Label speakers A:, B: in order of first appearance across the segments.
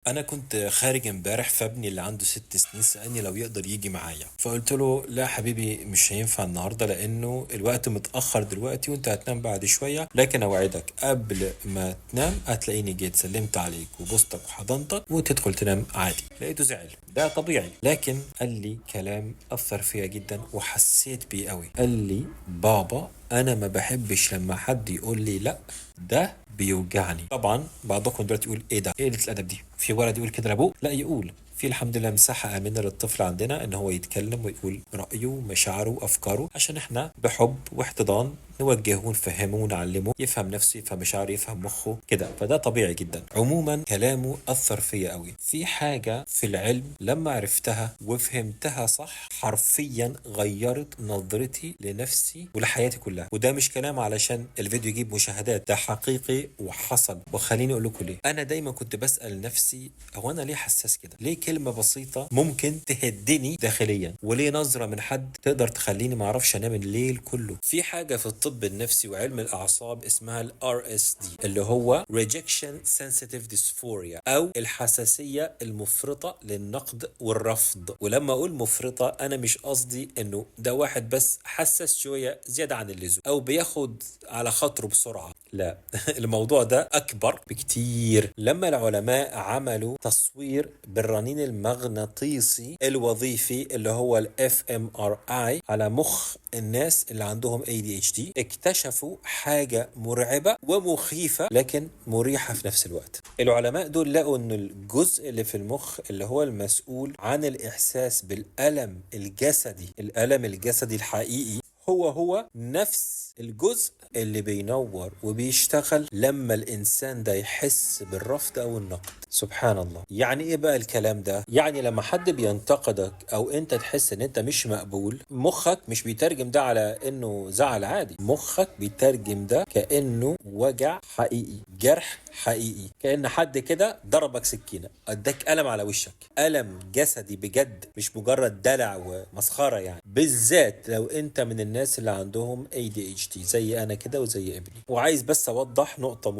A: انا كنت خارج امبارح، فابني اللي عنده 6 سنين سألني لو يقدر يجي معايا. فقلت له لا حبيبي، مش هينفع النهارده لانه الوقت متأخر دلوقتي وانت هتنام بعد شوية، لكن اوعدك قبل ما تنام هتلاقيني جيت سلمت عليك وبوستك وحضنتك وتدخل تنام عادي. لقيته زعل، ده طبيعي، لكن قال لي كلام اثر فيا جدا وحسيت بيه قوي. قال لي بابا انا ما بحبش لما حد يقول لي لا، ده بيوجعني. طبعا بعضكم دلوقتي يقول ايه ده، ايه قله الادب دي، في ولد يقول كده لابوه؟ لا، يقول في الحمد لله مساحة آمنة للطفل عندنا إن هو يتكلم ويقول رأيه ومشاعره وأفكاره، عشان إحنا بحب واحتضان نوجهه ونفهمه ونعلمه يفهم نفسه، يفهم مشاعره، يفهم مخه كده. فده طبيعي جدا. عموما كلامه أثر فيا قوي. في حاجة في العلم لما عرفتها وفهمتها صح حرفيا غيرت نظرتي لنفسي ولحياتي كلها. وده مش كلام علشان الفيديو يجيب مشاهدات، ده حقيقي وحصل. وخليني أقول لكم ليه. أنا دايما كنت بسأل نفسي هو أنا ليه حساس كده؟ ليه كلمة بسيطة ممكن تهدني داخليا؟ وليه نظرة من حد تقدر تخليني معرفش انام الليل كله؟ في حاجة في الطب النفسي وعلم الأعصاب اسمها ال RSD، اللي هو Rejection Sensitive Dysphoria، أو الحساسية المفرطة للنقد والرفض. ولما أقول مفرطة أنا مش قصدي إنه ده واحد بس حساس شوية زيادة عن اللزوم أو بياخد على خاطره بسرعة، لا الموضوع ده أكبر بكتير. لما العلماء عملوا تصوير بالرنين المغناطيسي الوظيفي اللي هو ال fMRI على مخ الناس اللي عندهم ADHD، اكتشفوا حاجة مرعبة ومخيفة لكن مريحة في نفس الوقت. العلماء دول لقوا ان الجزء اللي في المخ اللي هو المسؤول عن الإحساس بالألم الجسدي، الألم الجسدي الحقيقي، هو نفس الجزء اللي بينور وبيشتغل لما الإنسان ده يحس بالرفض أو النقد. سبحان الله. يعني إيه بقى الكلام ده؟ يعني لما حد بينتقدك أو أنت تحس إن أنت مش مقبول، مخك مش بيترجم ده على إنه زعل عادي، مخك بيترجم ده كأنه وجع حقيقي، جرح حقيقي، كأن حد كده ضربك سكينة، اداك ألم على وشك، ألم جسدي بجد، مش مجرد دلع ومسخرة. يعني بالذات لو انت من الناس اللي عندهم ADHD زي انا كده وزي ابني. وعايز بس اوضح نقطة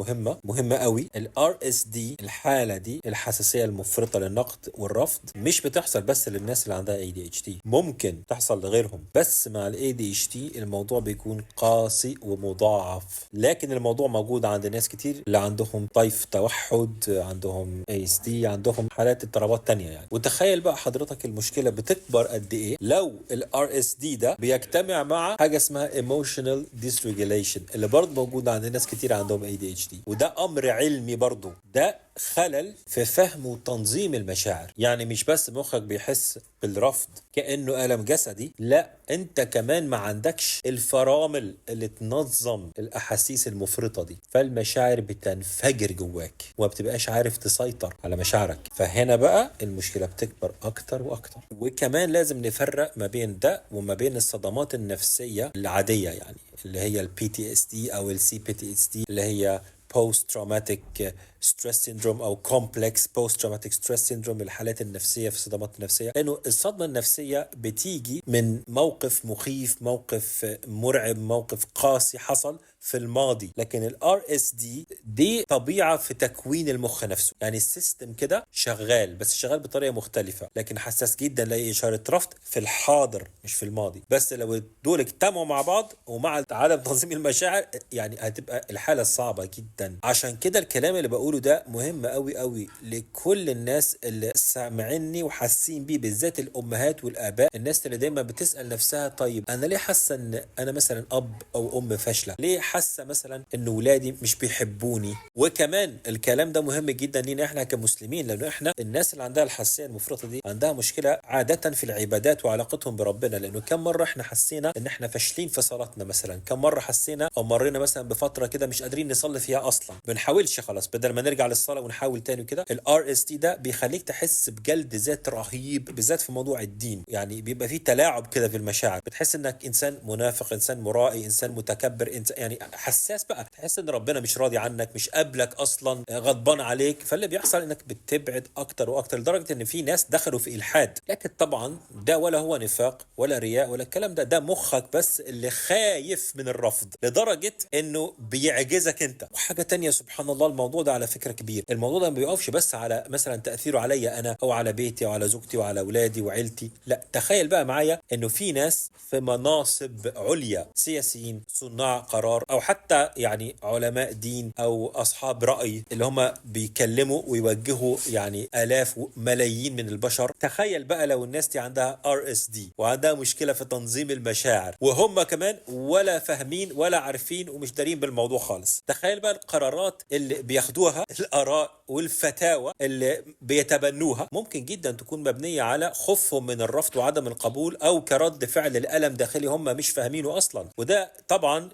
A: مهمة قوي. ال RSD، الحالة دي الحساسية المفرطة للنقد والرفض، مش بتحصل بس للناس اللي عندها ADHD، ممكن تحصل لغيرهم، بس مع ال ADHD الموضوع بيكون قاسي ومضاعف. لكن الموضوع موجود عند ناس كتير اللي عندهم طيف توحد، عندهم ASD، عندهم حالات اضطرابات تانية يعني. وتخيل بقى حضرتك المشكلة بتكبر قد ايه لو ال RSD ده بيجتمع مع حاجة اسمها emotional dysregulation اللي برضه موجودة عند ناس كتير عندهم ADHD. وده أمر علمي برضه، ده خلل في فهم وتنظيم المشاعر. يعني مش بس مخك بيحس بالرفض كأنه ألم جسدي، لا انت كمان ما عندكش الفرامل اللي تنظم الأحاسيس المفرطة دي، فالمشاعر بتنفجر جواك وما بتبقاش عارف تسيطر على مشاعرك. فهنا بقى المشكلة بتكبر أكتر وأكتر. وكمان لازم نفرق ما بين ده وما بين الصدمات النفسية العادية، يعني اللي هي ال PTSD أو ال CPTSD، اللي هي post traumatic stress syndrome او complex post traumatic stress syndrome، الحالات النفسيه في الصدمات النفسيه. لانه الصدمه النفسيه بتيجي من موقف مخيف، موقف مرعب، موقف قاسي حصل في الماضي. لكن ال RSD دي طبيعه في تكوين المخ نفسه، يعني السيستم كده شغال بس شغال بطريقه مختلفه، لكن حساس جدا لاي اشاره رفض في الحاضر مش في الماضي. بس لو دول اجتمعوا مع بعض ومع عدم تنظيم المشاعر يعني هتبقى الحاله صعبه جدا. عشان كده الكلام اللي بقوله ده مهم قوي قوي لكل الناس اللي سامعيني وحاسين بيه، بالذات الامهات والاباء، الناس اللي دايما بتسال نفسها طيب انا ليه حاسه ان انا مثلا اب او ام فاشله؟ ليه حاسه مثلا ان ولادي مش بيحبوني؟ وكمان الكلام ده مهم جدا لينا احنا كمسلمين، لانه احنا الناس اللي عندها الحساسيه المفرطه دي عندها مشكله عاده في العبادات وعلاقتهم بربنا. لانه كم مره احنا حسينا ان احنا فاشلين في صلاتنا مثلا، كم مره حسينا او مرينا مثلا بفتره كده مش قادرين نصلي فيها اصلا، بنحاولش خلاص، بدل ما نرجع للصلاه ونحاول تاني كده. ال RSD ده بيخليك تحس بجلد ذات رهيب، بالذات في موضوع الدين. يعني بيبقى فيه تلاعب كده في المشاعر، بتحس انك انسان منافق، انسان مرائي، انسان متكبر، إنسان يعني حساس بقى، تحس ان ربنا مش راضي عنك، مش قابلك اصلا، غضبان عليك. فاللي بيحصل انك بتبعد اكتر واكتر، لدرجه ان في ناس دخلوا في الحاد. لكن طبعا ده ولا هو نفاق ولا رياء ولا الكلام ده مخك بس اللي خايف من الرفض، لدرجه انه بيعجزك انت. وحاجه تانية سبحان الله، الموضوع ده على فكره كبير. الموضوع ده ما بيقفش بس على مثلا تاثيره عليا انا او على بيتي او على زوجتي وعلى اولادي وعيلتي، لا، تخيل بقى معايا انه في ناس في مناصب عليا، سياسيين، صناع قرار، او حتى يعني علماء دين او اصحاب راي، اللي هم بيكلموا ويوجهوا يعني الاف وملايين من البشر. تخيل بقى لو الناس دي عندها RSD وعندها مشكله في تنظيم المشاعر، وهم كمان ولا فاهمين ولا عارفين ومش دارين بالموضوع خالص. تخيل بقى القرارات اللي بياخدوها، الاراء والفتاوى اللي بيتبنوها، ممكن جدا تكون مبنيه على خوفهم من الرفض وعدم القبول، او كرد فعل لألم داخلي هم مش فاهمينه اصلا. وده طبعا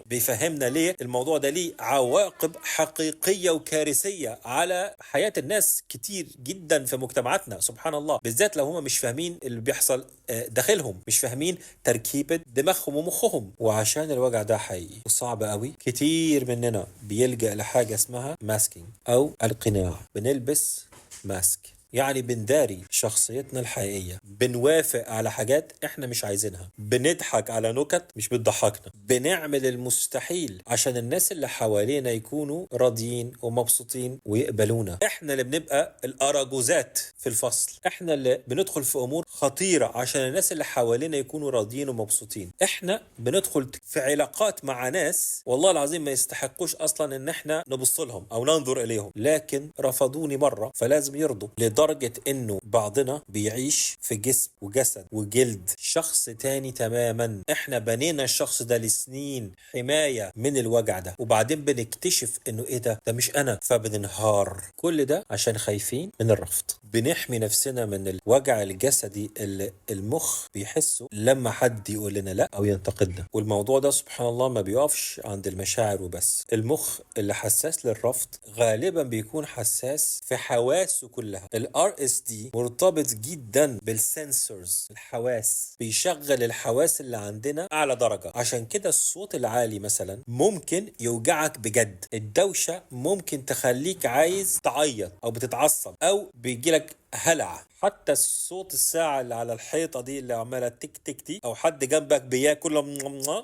A: بيفهمنا ليه الموضوع ده ليه عواقب حقيقيه وكارثيه على حياه الناس كتير جدا في مجتمعاتنا سبحان الله، بالذات لو هم مش فاهمين اللي بيحصل داخلهم، مش فاهمين تركيبه دماغهم ومخهم. وعشان الوجع ده حقيقي وصعب قوي، كتير مننا بيلجأ لحاجه اسمها ماسكينج او القناع. بنلبس ماسك، يعني بنداري شخصيتنا الحقيقية، بنوافق على حاجات احنا مش عايزينها، بنضحك على نكت مش بتضحكنا، بنعمل المستحيل عشان الناس اللي حوالينا يكونوا راضيين ومبسوطين ويقبلونا. احنا اللي بنبقى الأراجوزات في الفصل، احنا اللي بندخل في امور خطيرة عشان الناس اللي حوالينا يكونوا راضيين ومبسوطين. احنا بندخل في علاقات مع ناس والله العظيم ما يستحقوش اصلا ان احنا نبص لهم او ننظر اليهم، لكن رفضوني مرة فلازم يرضوا، لدرجة انه بعضنا بيعيش في جسم وجسد وجلد شخص تاني تماما. احنا بنينا الشخص ده لسنين حماية من الوجع ده، وبعدين بنكتشف انه ايه ده مش انا، فبننهار. كل ده عشان خايفين من الرفض. بنحمي نفسنا من الوجع الجسدي اللي المخ بيحسه لما حد يقول لنا لا او ينتقدنا. والموضوع ده سبحان الله ما بيقفش عند المشاعر وبس. المخ اللي حساس للرفض غالبا بيكون حساس في حواسه كلها. RSD مرتبط جدا بالسنسورز، الحواس، بيشغل الحواس اللي عندنا اعلى درجة. عشان كده الصوت العالي مثلا ممكن يوجعك بجد، الدوشة ممكن تخليك عايز تعيط او بتتعصب او بيجيلك هلع. حتى الصوت الساعة اللي على الحيطة دي اللي عمالة تك تك دي، او حد جنبك بياكل،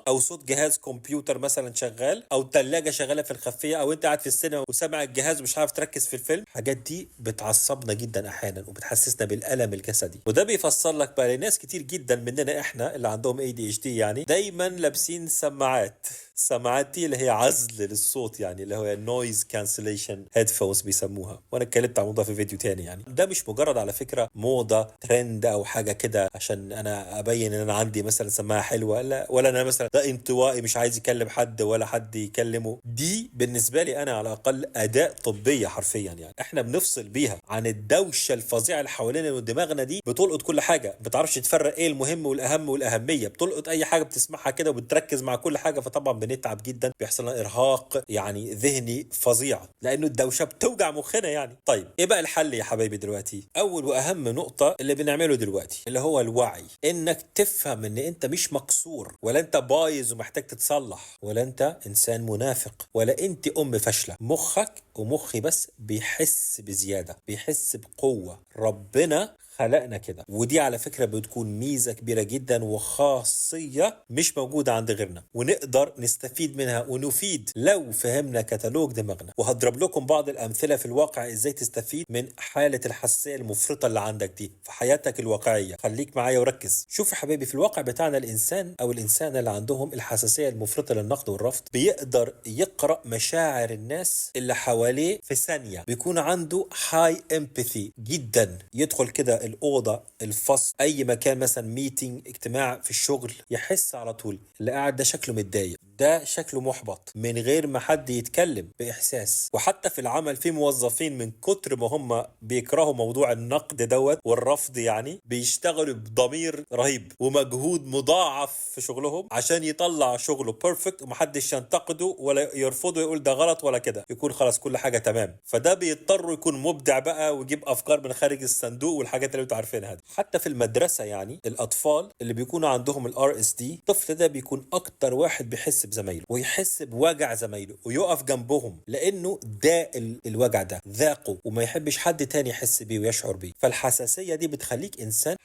A: او صوت جهاز كمبيوتر مثلا شغال، او تلاجة شغالة في الخلفية، او انت قاعد في السينما وسامع الجهاز ومش عارف تركز في الفيلم. الحاجات دي بتعصبنا جدا احيانا وبتحسسنا بالالم الجسدي. وده بيفسر لك بقى لناس كتير جدا مننا احنا اللي عندهم ADHD يعني دايما لابسين سماعات. السماعات دي اللي هي عزل للصوت، يعني اللي هو نويز كانسليشن هيدفونز بيسموها، وانا اتكلمت عن الموضوع في فيديو تاني. يعني ده مش مجرد على فكره موضه ترند او حاجه كده عشان انا ابين ان انا عندي مثلا سماعه حلوه، لا، ولا انا مثلا ده انطوائي مش عايز يكلم حد ولا حد يكلمه. دي بالنسبه لي انا على الاقل اداه طبيه حرفيا، يعني احنا بنفصل بيها عن الدوشه الفظيعه اللي حوالينا، ودماغنا دي بتلقط كل حاجه، ما بتعرفش تفرق ايه المهم والاهم والاهميه، بتلقط اي حاجه بتسمعها كده وبتركز مع كل حاجه. فطبعا بنتعب جدا، بيحصل لنا ارهاق يعني ذهني فظيع لانه الدوشه بتوجع مخنا يعني. طيب ايه بقى الحل يا حبايبي دلوقتي؟ اول واهم نقطه اللي بنعمله دلوقتي اللي هو الوعي، انك تفهم ان انت مش مكسور، ولا انت بايظ ومحتاج تتصلح، ولا انت انسان منافق، ولا انت فاشله. مخك ومخي بس بيحس بزياده، بيحس بقوه. ربنا خلقنا كده، ودي على فكرة بتكون ميزة كبيرة جدا وخاصية مش موجودة عند غيرنا، ونقدر نستفيد منها ونفيد لو فهمنا كتالوج دماغنا. وهضرب لكم بعض الأمثلة في الواقع ازاي تستفيد من حالة الحساسية المفرطة اللي عندك دي في حياتك الواقعية. خليك معايا وركز. شوف يا حبيبي، في الواقع بتاعنا الإنسان أو الإنسانة اللي عندهم الحساسية المفرطة للنقد والرفض بيقدر يقرأ مشاعر الناس اللي حواليه في ثانية. بيكون عنده هاي امباثي جدا، يدخل كده الأوضة، الفصل، أي مكان، مثلا ميتينج، اجتماع في الشغل، يحس على طول اللي قاعد ده شكله متضايق، ده شكله محبط، من غير ما حد يتكلم بإحساس. وحتى في العمل في موظفين من كتر ما هم بيكرهوا موضوع النقد والرفض، يعني بيشتغلوا بضمير رهيب ومجهود مضاعف في شغلهم عشان يطلع شغله بيرفكت ومحدش ينتقده ولا يرفضه يقول ده غلط ولا كده، يكون خلاص كل حاجة تمام. فده بيضطر يكون مبدع بقى ويجيب أفكار من خارج الصندوق والحاجات اللي انتوا عارفينها دي. حتى في المدرسة يعني الأطفال اللي بيكونوا عندهم RSD، الطفل ده بيكون أكتر واحد بيحس بزمايله ويحس بوجع زمايله ويقف جنبهم، لانه ده الوجع ده ذاقه وما يحبش حد تاني يحس بيه ويشعر بيه. فالحساسية دي بتخليك انسان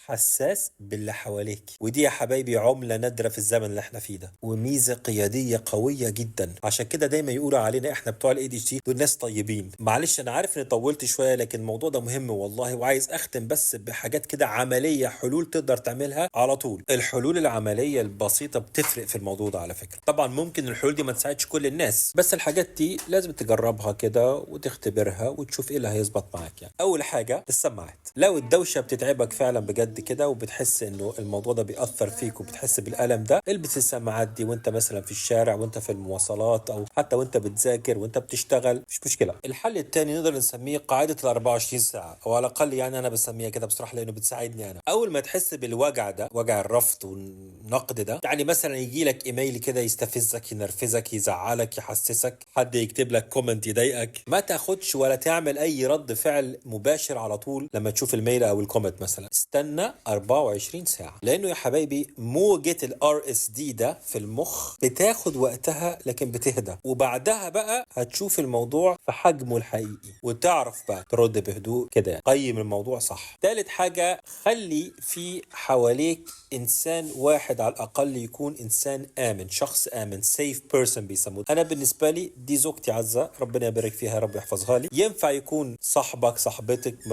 A: حساس باللي حواليك، ودي يا حبايبي عملة نادرة في الزمن اللي احنا فيه ده، وميزة قيادية قوية جدا. عشان كده دايما يقولوا علينا احنا بتوع ADHD دول ناس طيبين. معلش انا عارف اني طولت شوية، لكن الموضوع ده مهم والله، وعايز اختم بس بحاجات كده عملية، حلول تقدر تعملها على طول. الحلول العملية البسيطة بتفرق في الموضوع ده على فكرة. طبعا ممكن الحلول دي ما تساعدش كل الناس، بس الحاجات دي لازم تجربها كده وتختبرها وتشوف ايه اللي هيظبط معاك. يعني اول حاجة السماعات. لو الدوشة بتتعبك فعلا بجد كده وبتحس انه الموضوع ده بيأثر فيك وبتحس بالألم ده، البس السماعات دي وانت مثلا في الشارع وانت في المواصلات او حتى وانت بتذاكر وانت بتشتغل، مش مشكلة. الحل التاني نقدر نسميه قاعدة ال 24 ساعة، او على الاقل يعني انا بسميها كده بصراحة لانه بتساعدني. انا اول ما تحس بالوجع ده، وجع الرفض والنقد ده، يعني مثلا يجي لك ايميل كده يستفزك ينرفزك يزعلك يحسسك، حد يكتب لك كومنت يضايقك، ما تاخدش ولا تعمل اي رد فعل مباشر على طول لما تشوف الميل او الكومنت مثلا. استنى 24 ساعة، لانه يا حبايبي موجة RSD ده في المخ بتاخد وقتها لكن بتهدى، وبعدها بقى هتشوف الموضوع في حجمه الحقيقي وتعرف بقى ترد بهدوء كده. يعني قيم الموضوع صح. ثالث حاجة، خلي في حواليك انسان واحد على الاقل يكون انسان امن، شخص امن، سيف بيرسون بيسموه. انا بالنسبة لي دي زوجتي عزة، ربنا يبارك فيها، رب يحفظها لي. ينفع يكون صاحبك، صاحبتك،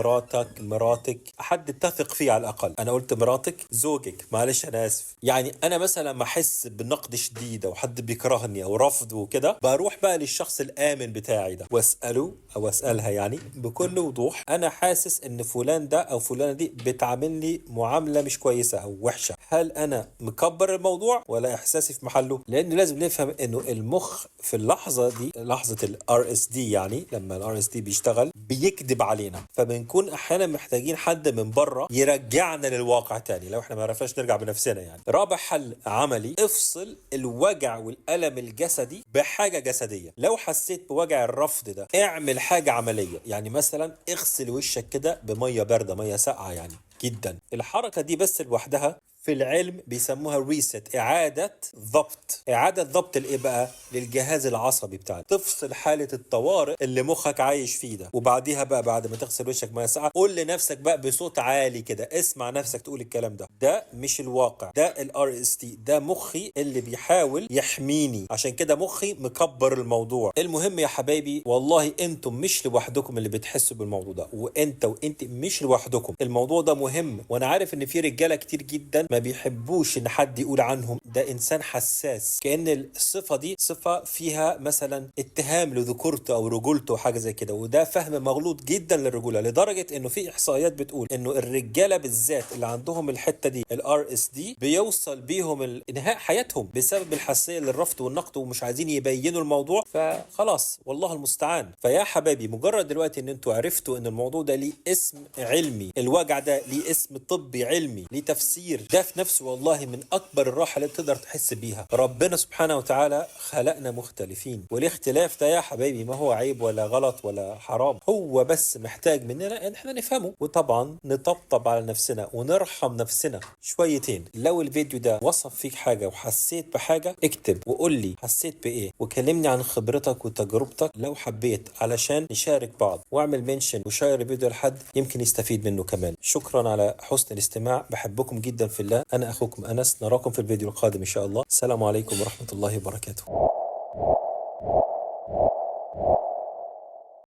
A: مراتك، حد تثق فيه على الاقل. انا قلت مراتك، زوجك، معلش انا اسف. يعني انا مثلا ما احس بنقد شديد او حد بيكرهني او رفض وكده، بروح بقى للشخص الامن بتاعي ده واساله او اسالها يعني بكل وضوح، انا حاسس ان فلان ده او فلانه دي بتعاملني معامله مش كويسه او وحشه، هل انا مكبر الموضوع ولا احساسي في محله؟ لان لازم نفهم انه المخ في اللحظه دي، لحظه RSD، يعني لما RSD بيشتغل بيكذب علينا، فبنكون احيانا محتاجين حد من بره يرجعنا للواقع تاني لو احنا ما عرفناش نرجع بنفسنا. يعني رابع حل عملي، افصل الوجع والألم الجسدي بحاجة جسدية. لو حسيت بوجع الرفض ده، اعمل حاجة عملية، يعني مثلا اغسل وشك كده بمية باردة، مية ساقعة يعني جدا. الحركة دي بس لوحدها في العلم بيسموها ريست، إعادة ضبط الإيه بقى؟ للجهاز العصبي بتاعك. تفصل حالة الطوارئ اللي مخك عايش فيه ده، وبعديها بقى بعد ما تغسل وشك ميه ساقعة، قول لنفسك بقى بصوت عالي كده، اسمع نفسك تقول الكلام ده. ده مش الواقع، ده RSD، ده مخي اللي بيحاول يحميني، عشان كده مخي مكبر الموضوع. المهم يا حبايبي والله انتم مش لوحدكم اللي بتحسوا بالموضوع ده، وانت مش لوحدكم. الموضوع ده مهم، وانا عارف ان في رجالة كتير جدا ما بيحبوش ان حد يقول عنهم ده انسان حساس، كأن الصفة دي صفة فيها مثلا اتهام لذكورته او رجولته وحاجة زي كده، وده فهم مغلوط جدا للرجولة، لدرجة انه في احصائيات بتقول انه الرجالة بالذات اللي عندهم الحتة دي RSD بيوصل بيهم انهاء حياتهم بسبب الحساسية للرفض والنقد، ومش عايزين يبينوا الموضوع، فخلاص والله المستعان. فيا حبايبي مجرد دلوقتي ان انتوا عرفتوا ان الموضوع ده ليه اسم علمي، الوجع ده ليه اسم طبي علمي، ليه تفسير، ده في نفسه والله من اكبر الراحه اللي تقدر تحس بيها. ربنا سبحانه وتعالى خلقنا مختلفين، والاختلاف ده يا حبايبي ما هو عيب ولا غلط ولا حرام، هو بس محتاج مننا ان احنا نفهمه، وطبعا نطبطب على نفسنا ونرحم نفسنا شويتين. لو الفيديو ده وصف فيك حاجه وحسيت بحاجه، اكتب وقول لي حسيت بايه، وكلمني عن خبرتك وتجربتك لو حبيت، علشان نشارك بعض. واعمل منشن وشير الفيديو لحد يمكن يستفيد منه كمان. شكرا على حسن الاستماع، بحبكم جدا في الله. أنا أخوكم أنس، نراكم في الفيديو القادم إن شاء الله. السلام عليكم ورحمة الله وبركاته.